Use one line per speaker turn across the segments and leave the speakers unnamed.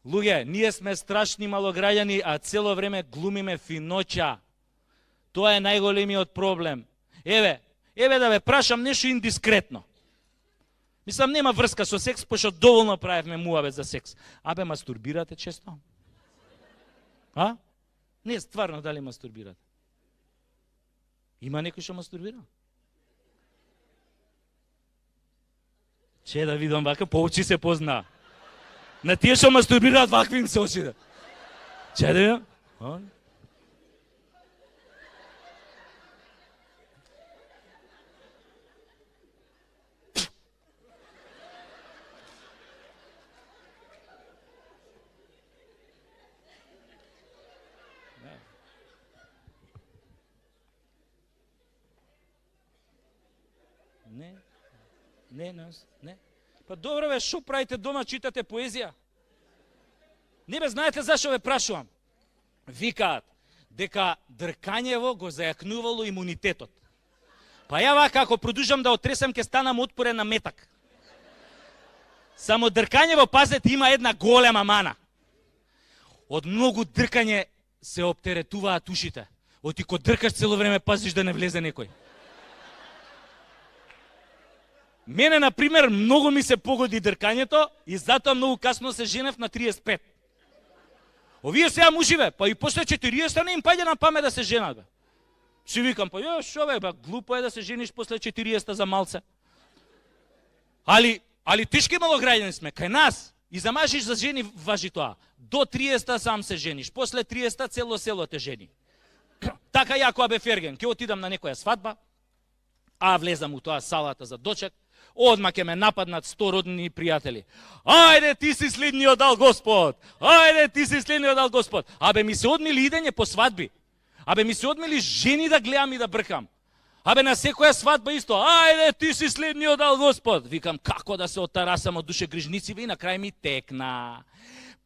Луѓе, ние сме страшни малограѓани, а цело време глумиме финоќа. Тоа е најголемиот проблем. Еве да ве прашам нешто индискретно. Мислам, нема врска со секс, пошто доволно правевме муабет за секс. Абе, мастурбирате често? А? Не, стварно, дали мастурбирате? Има некој што мастурбира? Че да видам вака, по очи се позна. На тие што мастурбираат вакви им се очите. Че да видам? Не. Па добро бе, шо правите дома, читате поезија? Не бе, знаете зашо ве прашувам? Викаат дека дркањево го зајакнувало имунитетот. Па ја вака, ако продужам да отресам, ке станам отпорен на метак. Само дркањево, пазете, има една голема мана. Од многу дркање се оптеретуваат ушите. Оти ко дркаш цело време, пазиш да не влезе некој. Мене, например, многу ми се погоди дркањето и затоа многу касно се женев на 35. Овие сега муживе, па и после 40 не им паѓа на памет да се женат, бе. Си викам, па шо бе, глупо е да се жениш после 40 за малце. Али тешки малограѓани сме, кај нас, и за мажи и за жени важи тоа. До 30 сам се жениш, после 30 цело село те жени. Така ја кога бе ферген, ќе отидам на некоја свадба, а влезам у тоа салата за дочек, одма ќе ме нападнат 100 роднини пријатели. Ајде, ти си следниот дал Господ! Ајде, ти си следниот дал Господ! Абе, ми се одмили идење по свадби. Абе, ми се одмили жени да гледам и да бркам. Абе, на секоја свадба исто. Ајде, ти си следниот дал Господ! Викам, како да се отарасам од душегрижници, и на крај ми текна.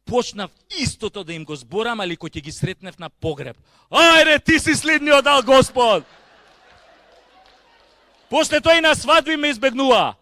Почнав истото да им го зборам, али кој ќе ги сретнев на погреб. Ајде, ти си следниот дал Господ! После тој на свадби ме избегнува.